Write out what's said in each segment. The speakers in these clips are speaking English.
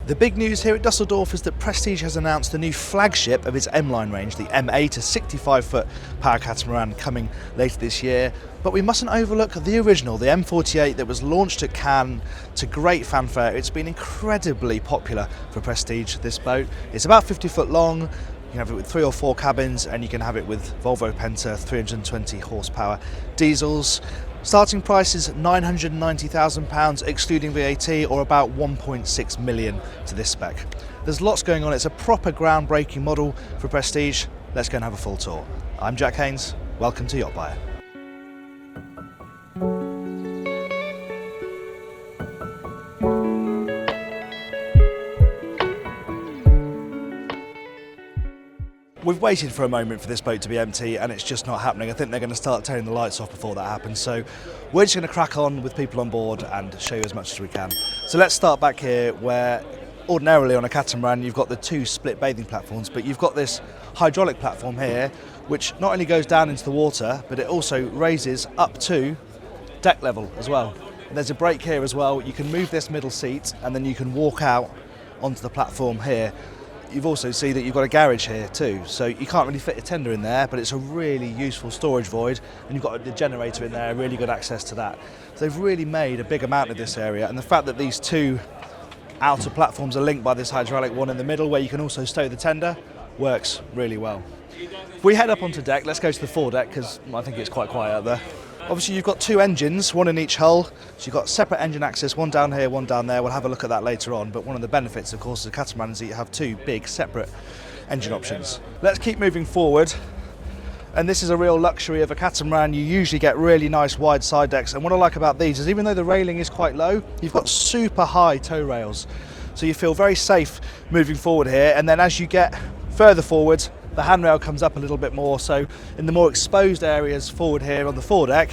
The big news here at Düsseldorf is that Prestige has announced the new flagship of its M-Line range, the M8, a 65-foot power catamaran coming later this year. But we mustn't overlook the original, the M48, that was launched at Cannes to great fanfare. It's been incredibly popular for Prestige, this boat. It's about 50 foot long. You can have it with 3 or 4 cabins, and you can have it with Volvo Penta 320 horsepower diesels. Starting price is £990,000 excluding VAT, or about 1.6 million to this spec. There's lots going on. It's a proper groundbreaking model for Prestige. Let's go and have a full tour. I'm Jack Haines. Welcome to YachtBuyer. We've waited for a moment for this boat to be empty, and it's just not happening. I think they're going to start turning the lights off before that happens. So we're just going to crack on with people on board and show you as much as we can. So let's start back here, where ordinarily on a catamaran you've got the 2 split bathing platforms, but you've got this hydraulic platform here which not only goes down into the water, but it also raises up to deck level as well. And there's a brake here as well. You can move this middle seat and then you can walk out onto the platform here. You've also seen that you've got a garage here too, so you can't really fit a tender in there, but it's a really useful storage void, and you've got the generator in there, really good access to that. So they've really made a big amount of this area, and the fact that these 2 outer platforms are linked by this hydraulic one in the middle where you can also stow the tender works really well. If we head up onto deck, let's go to the foredeck because I think it's quite quiet out there. Obviously you've got 2 engines, one in each hull, so you've got separate engine access, one down here, one down there. We'll have a look at that later on, but one of the benefits of course of the catamaran is that you have 2 big separate engine options. Let's keep moving forward, and this is a real luxury of a catamaran. You usually get really nice wide side decks, and what I like about these is even though the railing is quite low, you've got super high tow rails, so you feel very safe moving forward here. And then as you get further forward, the handrail comes up a little bit more, so in the more exposed areas forward here on the foredeck,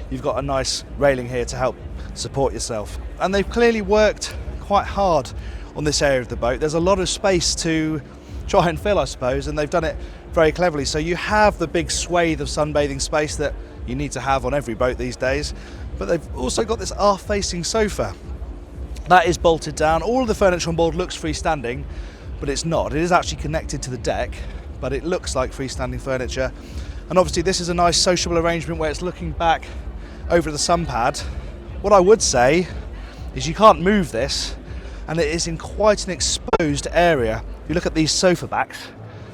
you've got a nice railing here to help support yourself. And they've clearly worked quite hard on this area of the boat. There's a lot of space to try and fill, I suppose, and they've done it very cleverly. So you have the big swathe of sunbathing space that you need to have on every boat these days, but they've also got this aft-facing sofa. That is bolted down. All of the furniture on board looks freestanding, but it's not. It is actually connected to the deck, but it looks like freestanding furniture. And obviously this is a nice sociable arrangement where it's looking back over the sun pad. What I would say is you can't move this, and it is in quite an exposed area. You look at these sofa backs,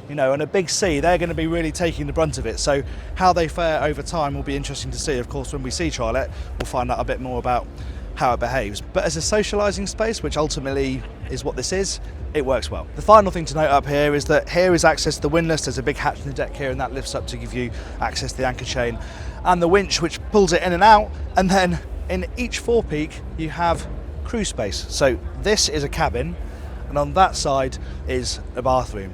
you know, and a big sea, they're going to be really taking the brunt of it. So how they fare over time will be interesting to see. Of course, when we sea trial it, we'll find out a bit more about how it behaves. But as a socialising space, which ultimately is what this is, it works well. The final thing to note up here is that here is access to the windlass. There's a big hatch in the deck here, and that lifts up to give you access to the anchor chain and the winch, which pulls it in and out. And then in each forepeak you have crew space. So this is a cabin, and on that side is a bathroom.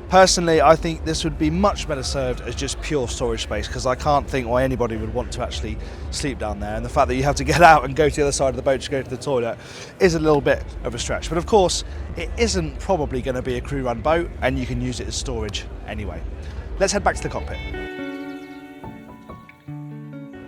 Personally, I think this would be much better served as just pure storage space, because I can't think why anybody would want to actually sleep down there, and the fact that you have to get out and go to the other side of the boat to go to the toilet is a little bit of a stretch. But of course, it isn't probably going to be a crew-run boat, and you can use it as storage anyway. Let's head back to the cockpit.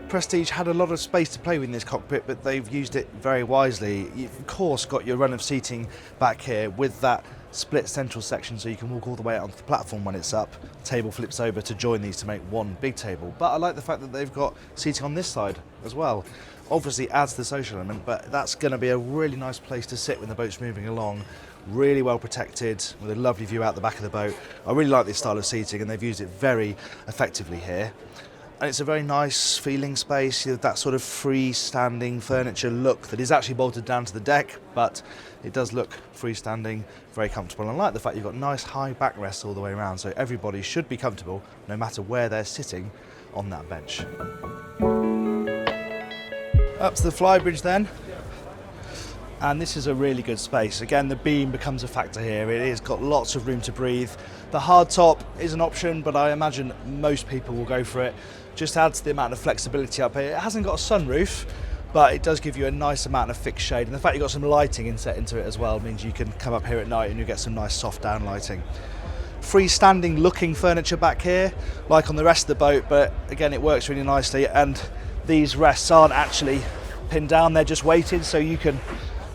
Prestige had a lot of space to play with in this cockpit, but they've used it very wisely. You've of course got your run of seating back here with that split central section, so you can walk all the way out onto the platform when it's up. The table flips over to join these to make one big table. But I like the fact that they've got seating on this side as well. Obviously adds the social element, but that's going to be a really nice place to sit when the boat's moving along. Really well protected with a lovely view out the back of the boat. I really like this style of seating, and they've used it very effectively here. And it's a very nice feeling space. You have that sort of freestanding furniture look that is actually bolted down to the deck, but it does look freestanding, very comfortable. And I like the fact you've got nice high backrests all the way around, so everybody should be comfortable no matter where they're sitting on that bench. Up to the Flybridge then. And this is a really good space. Again, the beam becomes a factor here. It has got lots of room to breathe. The hard top is an option, but I imagine most people will go for it. Just adds the amount of flexibility up here. It hasn't got a sunroof, but it does give you a nice amount of fixed shade. And the fact you've got some lighting inset into it as well means you can come up here at night and you get some nice soft down lighting. Freestanding looking furniture back here, like on the rest of the boat, but again, it works really nicely. And these rests aren't actually pinned down, they're just weighted, so you can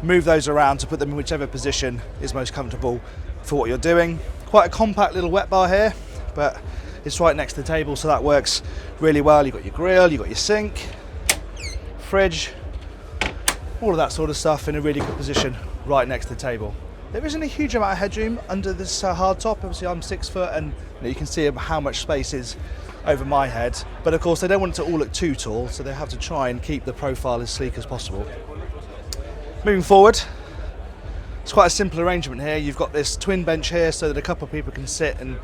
move those around to put them in whichever position is most comfortable for what you're doing. Quite a compact little wet bar here, but it's right next to the table, so that works really well. You've got your grill, you've got your sink, fridge, all of that sort of stuff in a really good position right next to the table. There isn't a huge amount of headroom under this hard top. Obviously I'm 6 foot and you can see how much space is over my head, but of course they don't want it to all look too tall, so they have to try and keep the profile as sleek as possible. Moving forward, it's quite a simple arrangement here. You've got this twin bench here so that a couple of people can sit and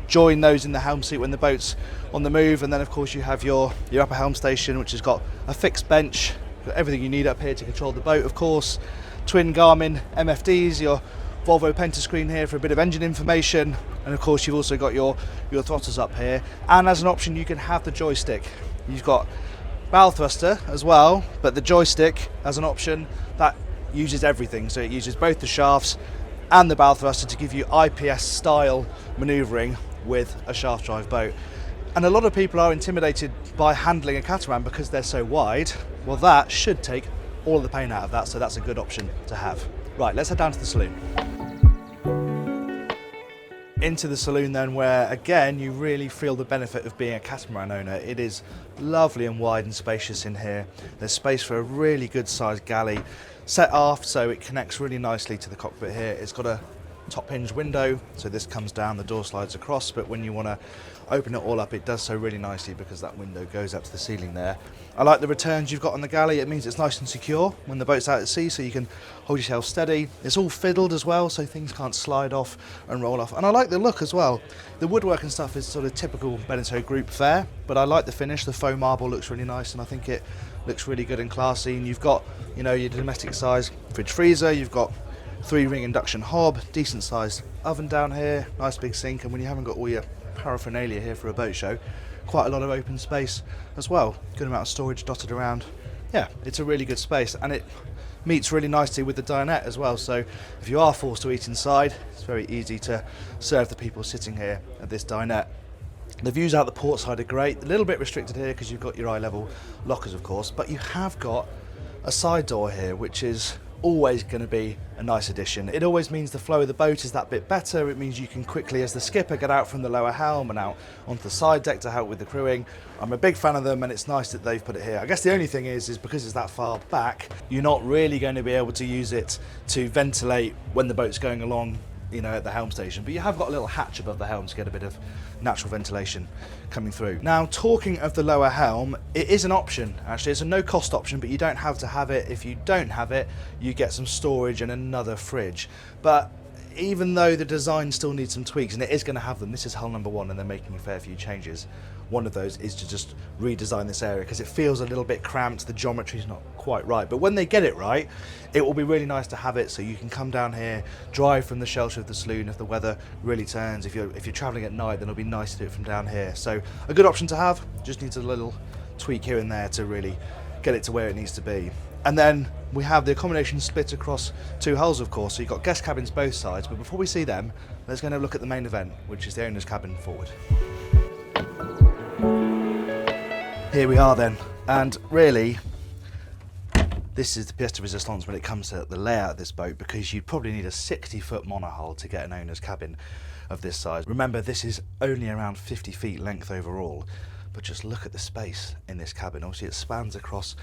join those in the helm seat when the boat's on the move, and then of course you have your upper helm station, which has got a fixed bench, got everything you need up here to control the boat, of course. Twin Garmin MFDs, your Volvo Penta screen here for a bit of engine information, and of course you've also got your throttles up here, and as an option you can have the joystick. You've got bow thruster as well, but the joystick as an option that uses everything, so it uses both the shafts and the bow thruster to give you IPS style manoeuvring with a shaft drive boat. And a lot of people are intimidated by handling a catamaran because they're so wide. Well, that should take all of the pain out of that, so that's a good option to have. Right, let's head down to the saloon. Into the saloon then, where again you really feel the benefit of being a catamaran owner. It is lovely and wide and spacious in here. There's space for a really good sized galley set aft, so it connects really nicely to the cockpit here. It's got a top hinge window, so this comes down, the door slides across, but when you want to open it all up, it does so really nicely because that window goes up to the ceiling there. I like the returns you've got on the galley. It means it's nice and secure when the boat's out at sea, so you can hold yourself steady. It's all fiddled as well, so things can't slide off and roll off. And I like the look as well. The woodwork and stuff is sort of typical Beneteau Group fare, but I like the finish. The faux marble looks really nice, and I think it looks really good and classy. And you've got, you know, your domestic size fridge freezer, you've got 3-ring induction hob, decent sized oven down here, nice big sink, and when you haven't got all your paraphernalia here for a boat show, quite a lot of open space as well. Good amount of storage dotted around. Yeah, it's a really good space, and it meets really nicely with the dinette as well, so if you are forced to eat inside, it's very easy to serve the people sitting here at this dinette. The views out the port side are great, a little bit restricted here because you've got your eye level lockers of course, but you have got a side door here which is always going to be a nice addition. It always means the flow of the boat is that bit better. It means you can quickly, as the skipper, get out from the lower helm and out onto the side deck to help with the crewing. I'm a big fan of them, and it's nice that they've put it here. I guess the only thing is because it's that far back, you're not really going to be able to use it to ventilate when the boat's going along, you know, at the helm station, but you have got a little hatch above the helm to get a bit of natural ventilation coming through. Now, talking of the lower helm, it is an option actually. It's a no cost option, but you don't have to have it. If you don't have it, you get some storage and another fridge. But even though the design still needs some tweaks, and it is going to have them, this is hull number 1 and they're making a fair few changes. One of those is to just redesign this area because it feels a little bit cramped, the geometry's not quite right. But when they get it right, it will be really nice to have it so you can come down here, drive from the shelter of the saloon if the weather really turns. If you're travelling at night, then it'll be nice to do it from down here. So a good option to have, just needs a little tweak here and there to really get it to where it needs to be. And then we have the accommodation split across 2 hulls of course, so you've got guest cabins both sides, but before we see them, let's go and have a look at the main event, which is the owner's cabin forward. Here we are then, and really this is the pièce de résistance when it comes to the layout of this boat, because you probably need a 60-foot monohull to get an owner's cabin of this size. Remember, this is only around 50 feet length overall, but just look at the space in this cabin. Obviously it spans across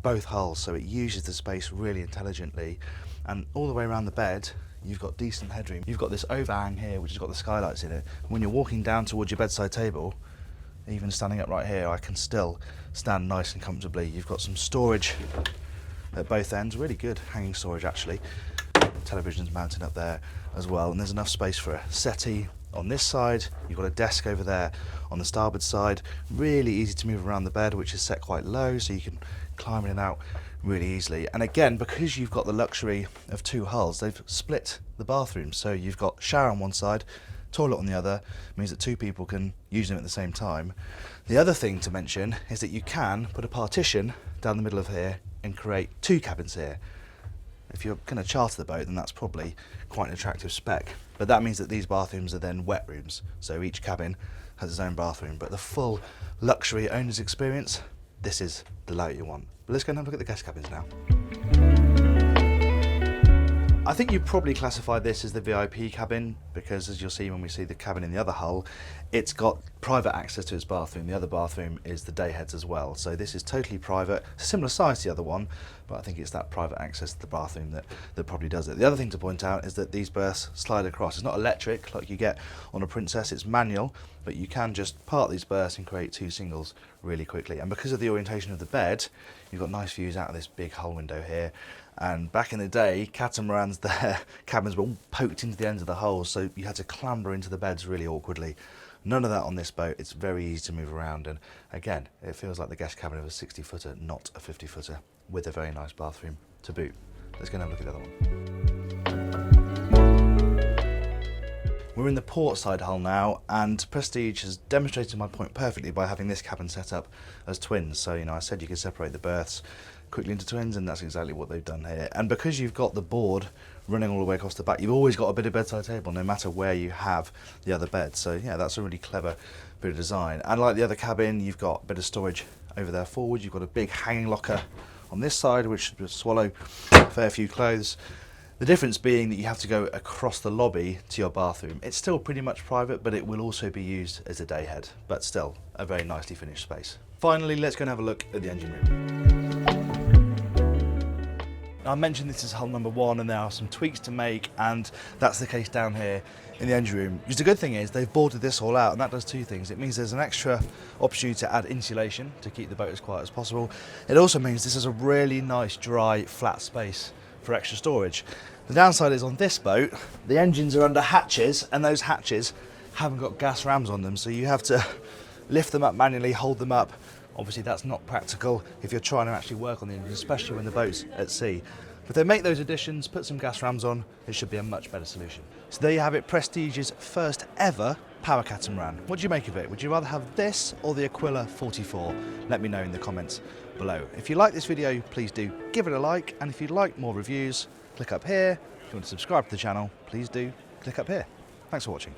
both hulls, so it uses the space really intelligently, and all the way around the bed you've got decent headroom. You've got this overhang here which has got the skylights in it. When you're walking down towards your bedside table, even standing up right here, I can still stand nice and comfortably. You've got some storage at both ends, really good hanging storage actually. Television's mounted up there as well, and there's enough space for a settee on this side. You've got a desk over there on the starboard side. Really easy to move around the bed, which is set quite low, so you can climb in and out really easily. And again, because you've got the luxury of 2 hulls, they've split the bathrooms, so you've got shower on one side, toilet on the other. Means that 2 people can use them at the same time. The other thing to mention is that you can put a partition down the middle of here and create 2 cabins here. If you're going to charter the boat, then that's probably quite an attractive spec, but that means that these bathrooms are then wet rooms, so each cabin has its own bathroom. But the full luxury owner's experience, this is the layout you want. But let's go and have a look at the guest cabins now. I think you'd probably classify this as the VIP cabin because, as you'll see when we see the cabin in the other hull, it's got private access to its bathroom. The other bathroom is the day heads as well. So this is totally private, similar size to the other one, but I think it's that private access to the bathroom that probably does it. The other thing to point out is that these berths slide across. It's not electric like you get on a Princess, it's manual, but you can just part these berths and create 2 singles really quickly. And because of the orientation of the bed, you've got nice views out of this big hull window here. And back in the day, catamarans, their cabins were all poked into the ends of the hulls, so you had to clamber into the beds really awkwardly. None of that on this boat. It's very easy to move around, and again, it feels like the guest cabin of a 60-footer, not a 50-footer, with a very nice bathroom to boot. Let's go and have a look at the other one. We're in the port side hull now, and Prestige has demonstrated my point perfectly by having this cabin set up as twins. So, you know, I said you could separate the berths quickly into twins, and that's exactly what they've done here. And because you've got the board running all the way across the back, you've always got a bit of bedside table no matter where you have the other bed. So yeah, that's a really clever bit of design. And like the other cabin, you've got a bit of storage over there forward. You've got a big hanging locker on this side which should swallow a fair few clothes. The difference being that you have to go across the lobby to your bathroom. It's still pretty much private, but it will also be used as a day head, but still a very nicely finished space. Finally, let's go and have a look at the engine room. I mentioned this is hull number 1 and there are some tweaks to make, and that's the case down here in the engine room. Just the good thing is they've boarded this all out, and that does 2 things. It means there's an extra opportunity to add insulation to keep the boat as quiet as possible. It also means this is a really nice dry flat space for extra storage. The downside is on this boat the engines are under hatches, and those hatches haven't got gas rams on them, so you have to lift them up manually, hold them up. Obviously that's not practical if you're trying to actually work on the engine, especially when the boat's at sea. If they make those additions, put some gas rams on, it should be a much better solution. So there you have it, Prestige's first ever power catamaran. What do you make of it? Would you rather have this or the Aquila 44? Let me know in the comments below. If you like this video, please do give it a like, and if you'd like more reviews, click up here. If you want to subscribe to the channel, please do click up here. Thanks for watching.